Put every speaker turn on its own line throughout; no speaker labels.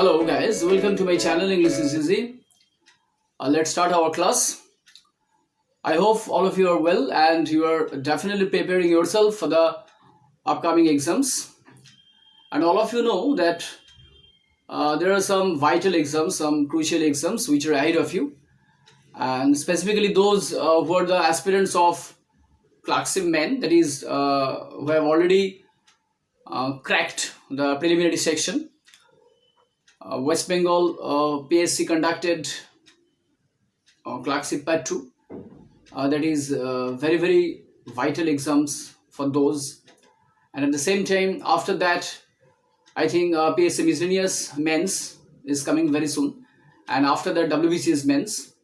Hello guys, welcome to my channel English is Easy. Let's start our class. I hope all of you are well and you are definitely preparing yourself for the upcoming exams. And all of you know that there are some vital exams, some crucial exams which are ahead of you. And specifically those who are the aspirants of Clerkship Men, that is, who have already cracked the preliminary section. West Bengal PSC conducted Clerkship Part 2. That is very vital exams for those. And at the same time, after that, I think PSC Miscellaneous Mains is coming very soon. And after that, WBCS Mains.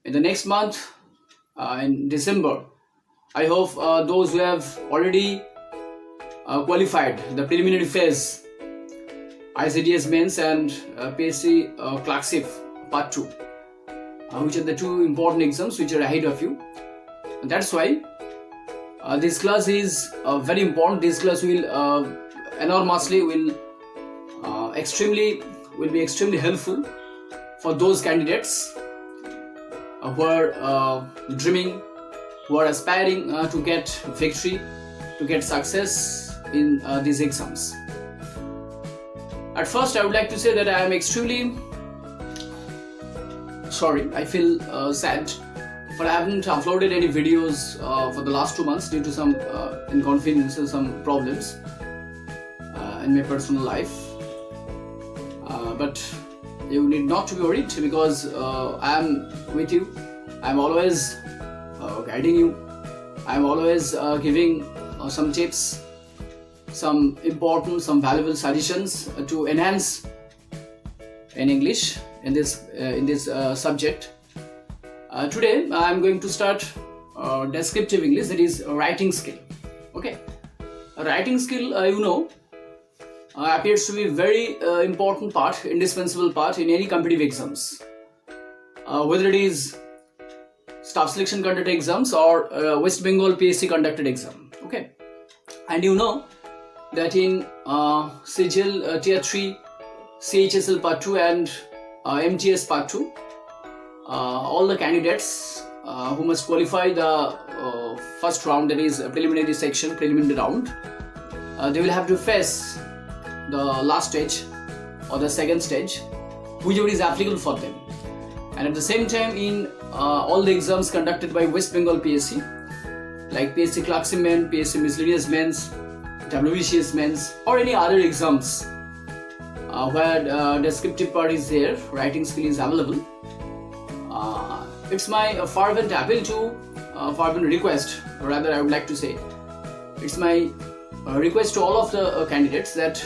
In the next month, in December, I hope those who have already qualified the preliminary phase, ICDS Mains and PSC Clerkship Part 2, which are the two important exams which are ahead of you. And that's why this class is very important. This class will enormously will be extremely helpful for those candidates who are dreaming, who are aspiring to get victory, to get success in these exams. At first, I would like to say that I am extremely sorry. I feel sad, but I haven't uploaded any videos for the last 2 months due to some inconveniences, some problems in my personal life. But you need not to be worried because I am with you. I am always guiding you. I am always giving some tips, some important, some valuable suggestions to enhance in English in this subject. Today I am going to start descriptive English, that is writing skill. Okay, a writing skill, appears to be very important part, indispensable part in any competitive exams, whether it is staff selection conducted exams or West Bengal PSC conducted exam. Okay, and you know that in CGL Tier 3, CHSL Part 2 and MTS Part 2, all the candidates who must qualify the first round, that is preliminary section, preliminary round, they will have to face the last stage or the second stage, whichever is applicable for them. And at the same time, in all the exams conducted by West Bengal PSC, like PSC Clerkship Men, PSC Miscellaneous Mains, WBCS Mains, or any other exams where descriptive part is there, writing skill is available, it's my fervent appeal to, fervent request, or rather I would like to say, it's my request to all of the candidates that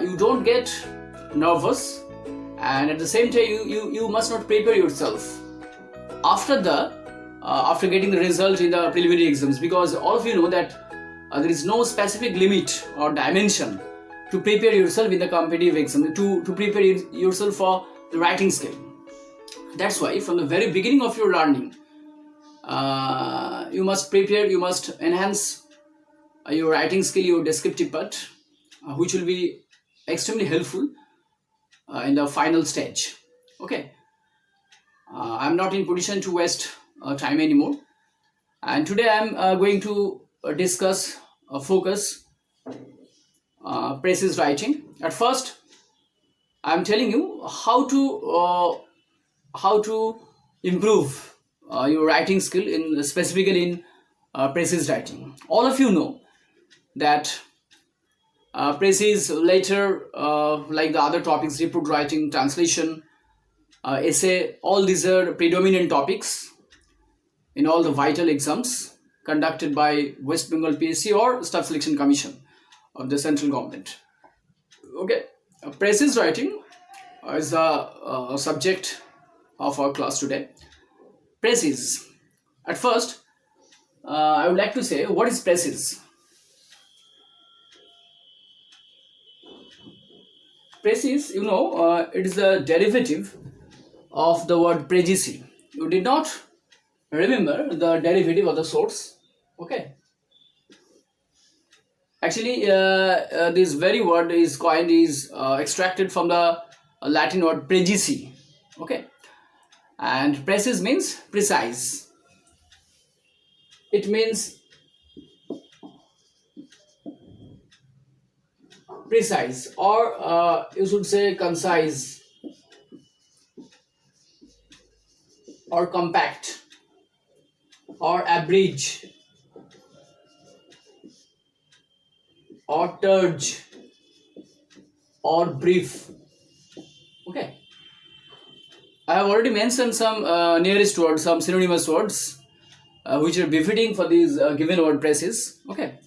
you don't get nervous, and at the same time you must not prepare yourself after getting the result in the preliminary exams, because all of you know that there is no specific limit or dimension to prepare yourself in the competitive exam, to prepare yourself for the writing skill. That's why from the very beginning of your learning, you must prepare, you must enhance your writing skill, your descriptive part, which will be extremely helpful in the final stage. Okay, I'm not in position to waste time anymore, and today I'm going to discuss focus Precis writing. At first, I'm telling you how to improve your writing skill, specifically in Precis writing. All of you know that Precis, later, like the other topics, report writing, translation, essay, all these are predominant topics in all the vital exams conducted by West Bengal PSC or Staff Selection Commission of the central government. Okay, Precis writing is the subject of our class today. Precis. At first, I would like to say, what is Precis? Precis, it is a derivative of the word precis. You did not remember the derivative of the source. Okay. Actually, this very word is coined, is extracted from the Latin word Precis. Okay, and Precis means precise. It means precise, or you should say concise, or compact, or abridge, or terge, or brief. Okay, I have already mentioned some nearest words, some synonymous words which are befitting for these given word Precis. Okay,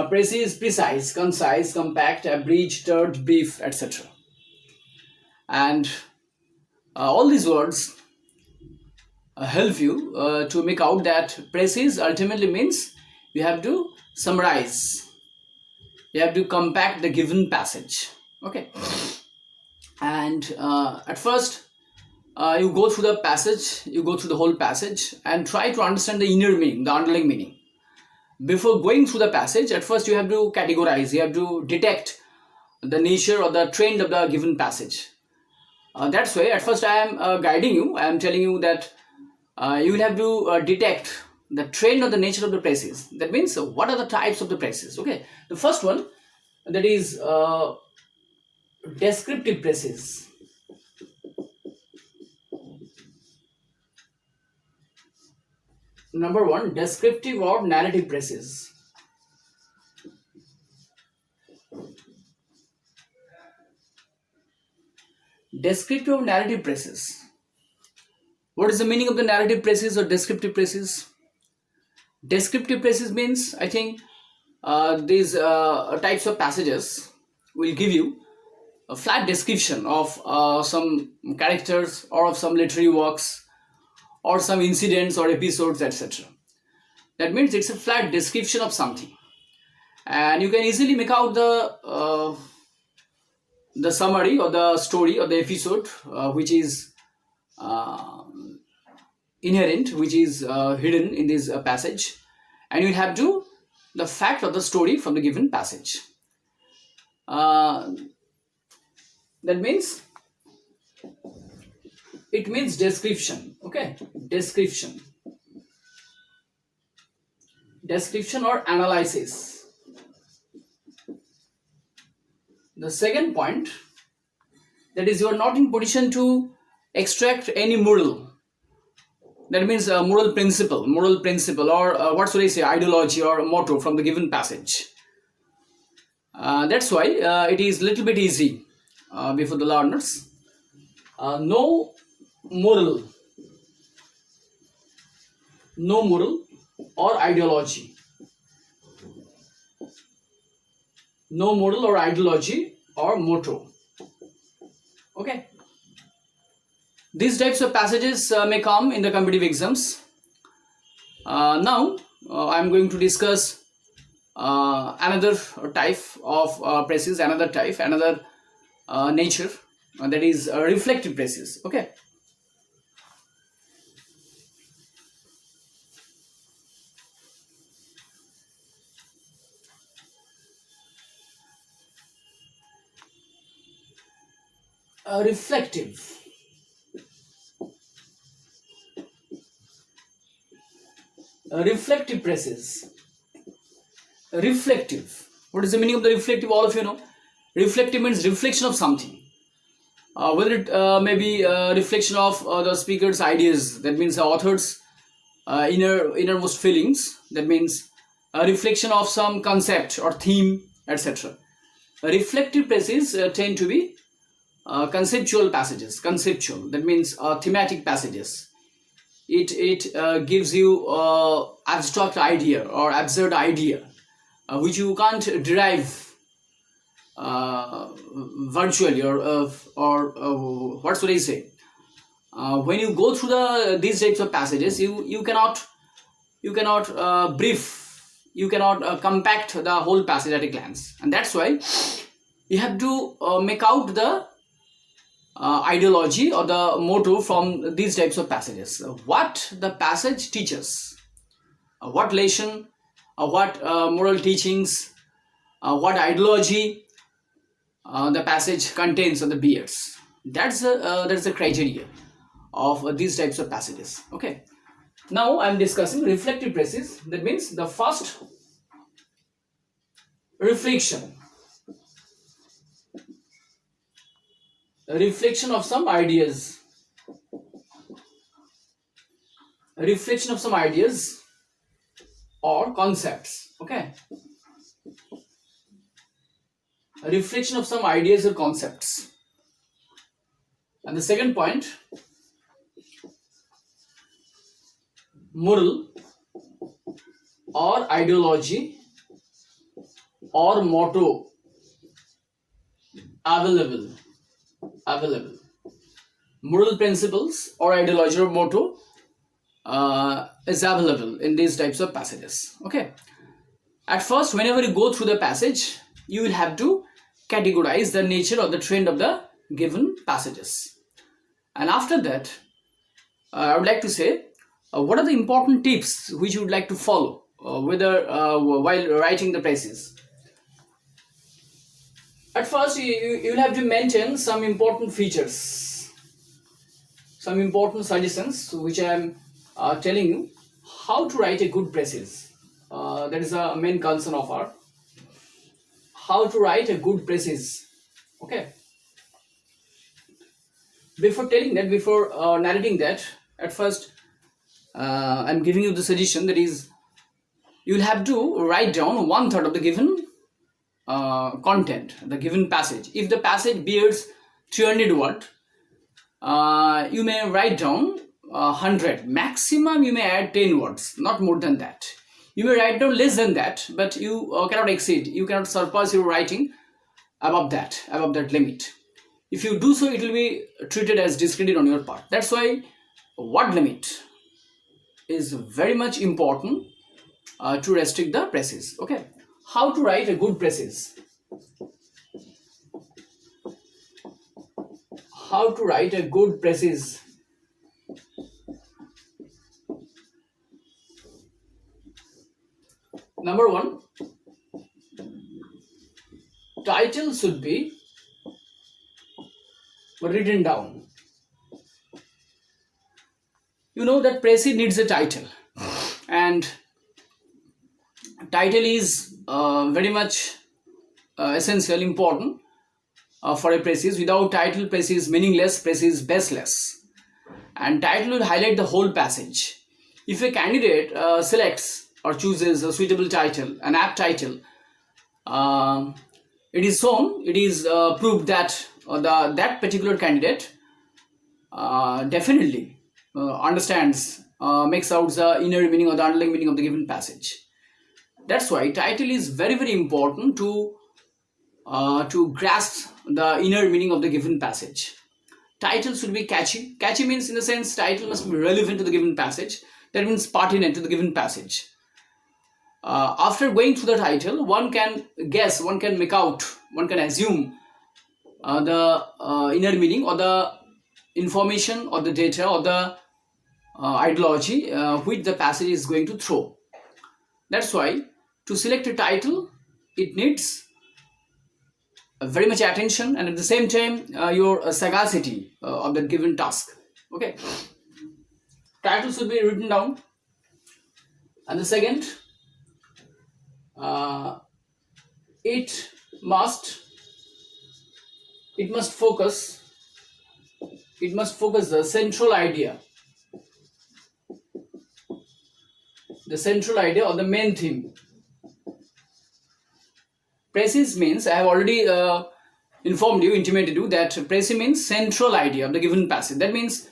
Precis, precise, concise, compact, abridged, terse, brief, etc. And all these words help you to make out that Precis ultimately means you have to summarize, you have to compact the given passage. Okay, and at first you go through the passage, you go through the whole passage and try to understand the inner meaning, the underlying meaning. Before going through the passage, at first you have to categorize, you have to detect the nature or the trend of the given passage. That's why at first I am guiding you, I am telling you that you will have to detect the trend or the nature of the Precis. That means what are the types of the Precis. Okay, the first one, that is descriptive Precis. Number one, descriptive or narrative Precis. Descriptive or narrative Precis. What is the meaning of the narrative Precis or descriptive Precis? Descriptive Precis means, I think, these types of passages will give you a flat description of some characters or of some literary works or some incidents or episodes, etc. That means it's a flat description of something, and you can easily make out the summary or the story or the episode which is inherent, which is hidden in this passage, and you have to the fact of the story from the given passage. That means it means description. Okay, description or analysis. The second point, that is, you are not in position to extract any moral. That means a moral principle, or what should I say, ideology or motto from the given passage. That's why it is little bit easy before the learners. No moral or ideology. No moral or ideology or motto. Okay. These types of passages may come in the competitive exams. Now I am going to discuss another type of Precis, another nature, that is reflective Precis. Okay. Reflective. Reflective Precis. Reflective. What is the meaning of the reflective? All of you know. Reflective means reflection of something. Whether it may be a reflection of the speaker's ideas, that means the author's innermost feelings, that means a reflection of some concept or theme, etc. Reflective Precis tend to be conceptual passages. Conceptual, that means thematic passages. It gives you abstract idea or absurd idea which you can't derive virtually or what should I say, when you go through these types of passages, you cannot brief, you cannot compact the whole passage at a glance, and that's why you have to make out the ideology or the motto from these types of passages. What the passage teaches, what lesson, what moral teachings, what ideology the passage contains or the bears. That's the criteria of these types of passages. Okay. Now I am discussing reflective precis. That means the first reflection of some ideas, or concepts. Okay, a reflection of some ideas or concepts. And the second point, moral or ideology or motto available. Moral principles or ideology or motto is available in these types of passages. Okay. At first, whenever you go through the passage, you will have to categorize the nature or the trend of the given passages. And after that, I would like to say what are the important tips which you would like to follow while writing the Precis. At first, you will have to maintain some important features, some important suggestions which I am telling you how to write a good Precis. That is a main concern of our how to write a good Precis. Okay. Before narrating that, at first I'm giving you the suggestion, that is, you will have to write down 1/3 of the given content, the given passage. If the passage bears 300 words, you may write down 100. Maximum you may add 10 words, not more than that. You may write down less than that, but you cannot exceed, you cannot surpass your writing above that limit. If you do so, it will be treated as discredit on your part. That's why word limit is very much important to restrict the Precis. Okay. How to write a good Precis? How to write a good Precis? Number one, title should be written down. You know that Precis needs a title, and title is very much essential, important for a Precis. Without title, Precis is meaningless, Precis is baseless. And title will highlight the whole passage. If a candidate selects or chooses a suitable title, an apt title, it is proved that that particular candidate definitely understands, makes out the inner meaning or the underlying meaning of the given passage. That's why title is very, very important to grasp the inner meaning of the given passage. Title should be catchy. Catchy means, in the sense, title must be relevant to the given passage. That means pertinent to the given passage. After going through the title, one can guess, one can make out, one can assume the inner meaning or the information or the data or the ideology which the passage is going to throw. That's why to select a title, it needs very much attention, and at the same time your sagacity of the given task. Okay. Title should be written down. And the second, it must focus the central idea or the main theme. Precis means, I have already intimated you that Precis means central idea of the given passage. That means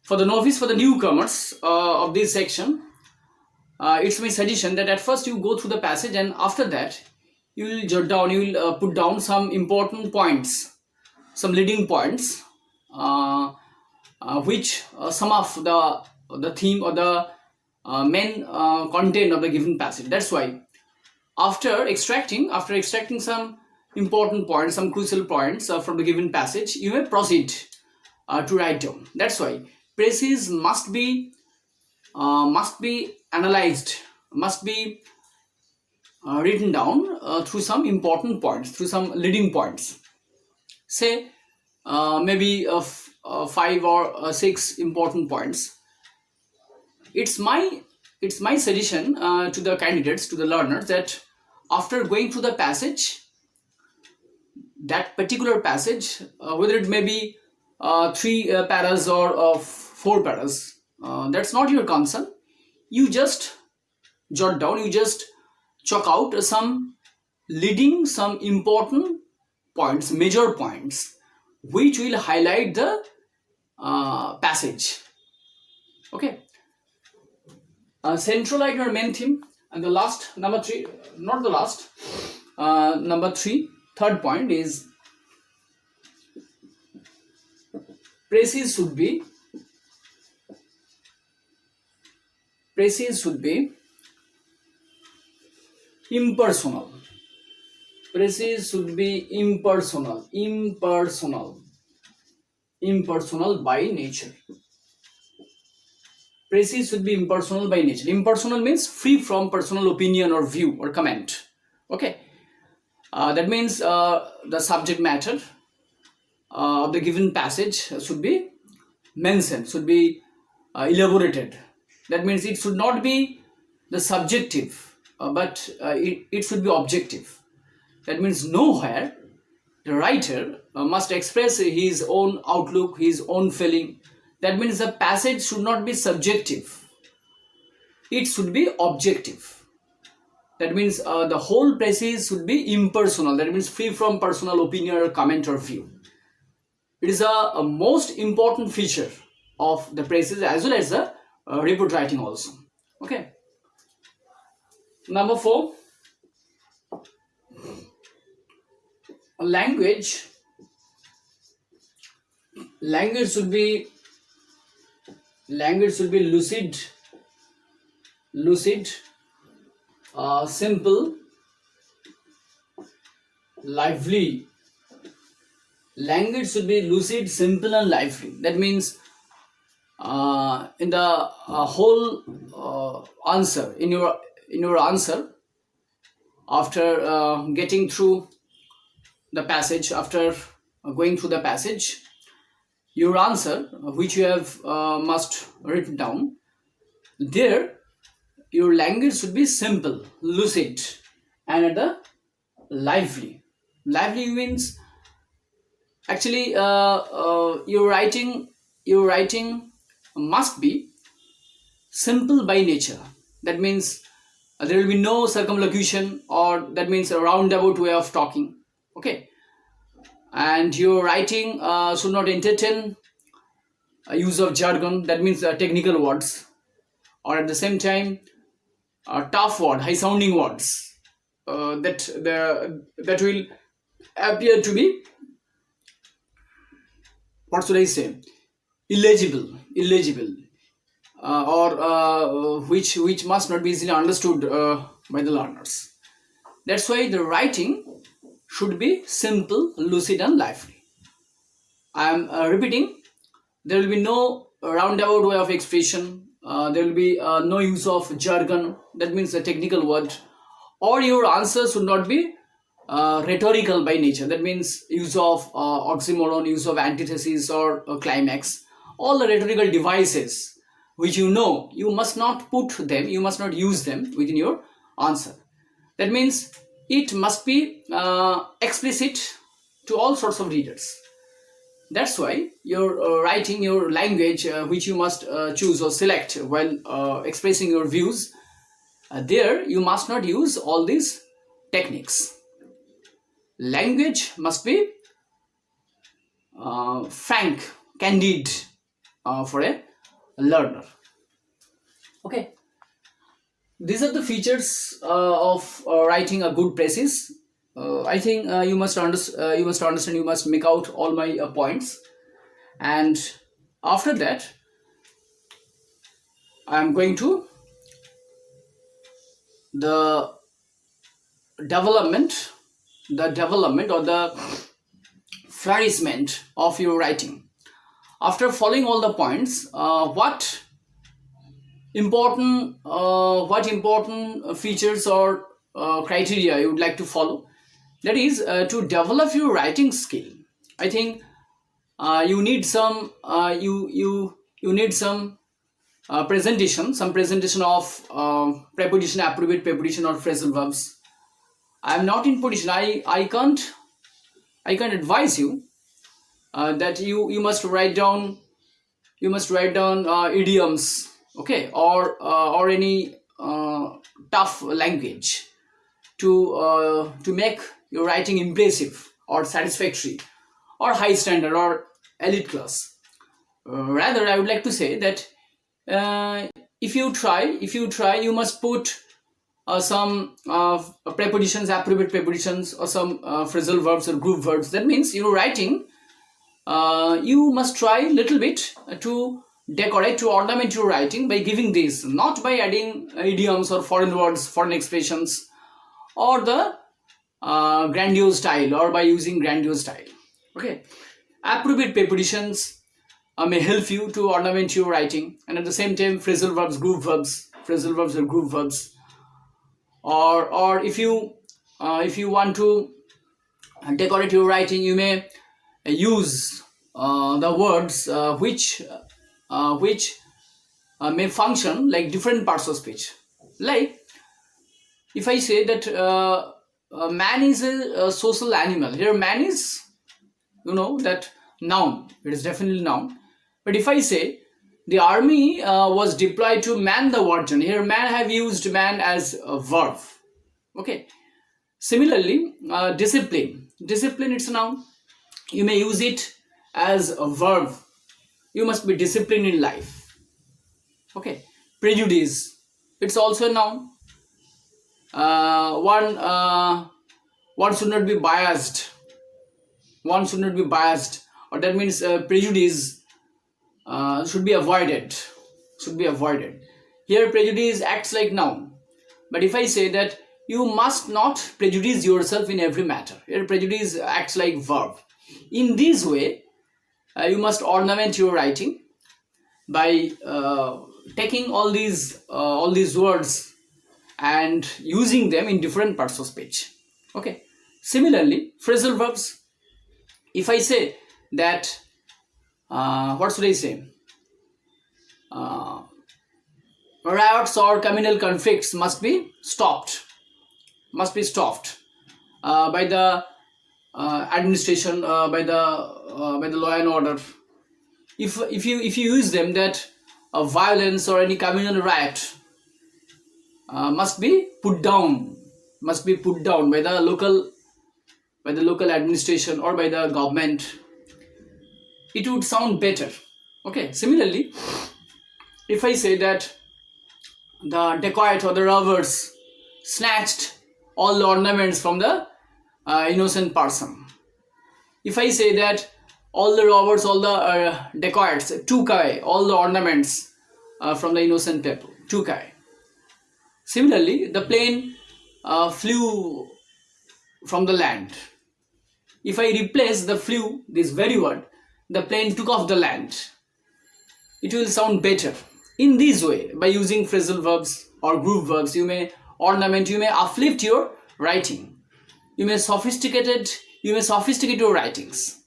for the novice, for the newcomers of this section, it's my suggestion that at first you go through the passage, and after that you will jot down, you will put down some important points, some leading points, which sum up the theme or the main content of the given passage. That's why after extracting some important points, some crucial points from the given passage, you may proceed to write down. That's why Precis must be analyzed, must be written down through some important points, through some leading points. Say maybe 5 or 6 important points. It's my suggestion to the candidates, to the learners, that after going through the passage, that particular passage, whether it may be 3 paras or 4 paras, that's not your concern. You just jot down, you just chalk out some leading, some important points, major points, which will highlight the passage. Okay. Centralize your main theme. And the last, number 3, not the last, number 3, third point is Precis should be impersonal. Precis should be impersonal by nature. Precis should be impersonal by nature. Impersonal means free from personal opinion or view or comment. Okay, that means the subject matter of the given passage should be mentioned, should be elaborated. That means it should not be the subjective, but it should be objective. That means nowhere the writer must express his own outlook, his own feeling. That means the passage should not be subjective. It should be objective. That means the whole passage should be impersonal. That means free from personal opinion or comment or view. It is a most important feature of the Precis as well as the report writing also. Okay. Number 4, language should be lucid, simple, lively. Language should be lucid, simple and lively. That means in the whole answer, in your answer, after getting through the passage, after going through the passage, your answer which you have must written down, there your language should be simple, lucid and lively. Lively means actually your writing must be simple by nature. That means there will be no circumlocution, or that means a roundabout way of talking. Okay. And your writing should not entertain use of jargon, that means technical words, or at the same time tough word, high sounding words that will appear to be, what should I say, illegible, or which must not be easily understood by the learners. That's why the writing should be simple, lucid and lively. I am repeating, there will be no roundabout way of expression, there will be no use of jargon, that means a technical word, or your answer should not be rhetorical by nature, that means use of oxymoron, use of antithesis or climax. All the rhetorical devices which you must not put them, you must not use them within your answer. That means it must be explicit to all sorts of readers. That's why your writing, your language which you must choose or select while expressing your views, there you must not use all these techniques. Language must be frank, candid for a learner. Okay, these are the features of writing a good Precis. I think you must understand, you must make out all my points, and after that I am going to the development or the flourishment of your writing. After following all the points, what important features or criteria you would like to follow. That is to develop your writing skill. I think you need some you need some presentation of preposition, appropriate preposition or phrasal verbs. I am not in position. I can't advise you that you must write down idioms, okay, or any tough language to make your writing impressive or satisfactory or high standard or elite class. Rather, I would like to say that if you try, you must put some prepositions, appropriate prepositions, or some phrasal verbs or group verbs. That means you're writing. You must try little bit to decorate, to ornament your writing by giving this, not by adding idioms or foreign words, foreign expressions, or the grandiose style, or by using grandiose style. Okay, appropriate prepositions may help you to ornament your writing, and at the same time phrasal verbs, group verbs, phrasal verbs or group verbs, or if you want to decorate your writing, you may use the words which may function like different parts of speech. Like if I say that man is a social animal, here man is, that noun, it is definitely noun. But if I say the army was deployed to man the war zone, here man, have used man as a verb. Okay. Similarly, discipline, it's a noun. You may use it as a verb. You must be disciplined in life. Okay. Prejudice, it's also a noun. One should not be biased. Or that means prejudice should be avoided. Here prejudice acts like noun. But if I say that you must not prejudice yourself in every matter, here prejudice acts like verb. In this way, you must ornament your writing by taking all these words and using them in different parts of speech. Okay. Similarly, phrasal verbs. If I say that, what should I say? Riots or communal conflicts must be stopped. By the administration, by the law and order. If you use them, that violence or any communal riot must be put down by the local administration or by the government, it would sound better. Okay. Similarly, if I say that the dacoit or the robbers snatched all the ornaments from the innocent person. If I say that all the robbers, all the dacoits took away all the ornaments from the innocent people, took away. Similarly, the plane flew from the land. If I replace the flew, this very word, the plane took off the land, it will sound better. In this way, by using phrasal verbs or group verbs, you may ornament, you may uplift your writing. You may sophisticate your writings.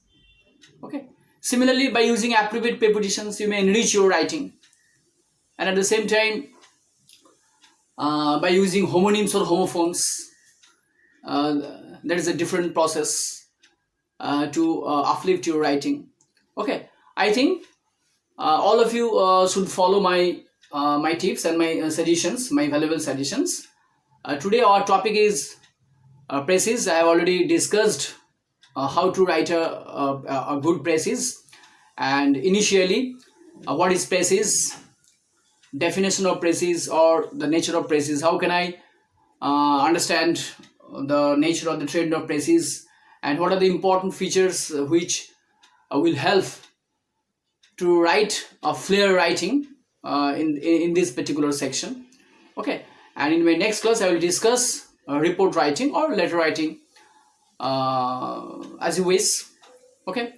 Okay. Similarly, by using appropriate prepositions, you may enrich your writing. And at the same time, by using homonyms or homophones, there is a different process to uplift your writing. Okay. I think all of you should follow my tips and my suggestions, my valuable suggestions. Today our topic is Precis. I have already discussed how to write a good Precis, and initially what is Precis, definition of Precis or the nature of Precis. How can I understand the nature of the trend of Precis, and what are the important features which will help to write a flair writing in this particular section. Okay. And in my next class I will discuss report writing or letter writing, as you wish. Okay.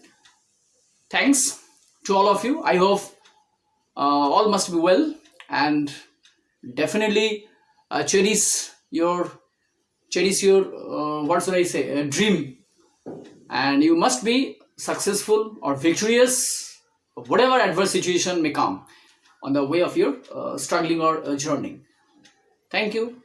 Thanks to all of you. I hope all must be well, and definitely cherish your cherish your what should I say, a dream, and you must be successful or victorious, whatever adverse situation may come on the way of your struggling or journey. Thank you.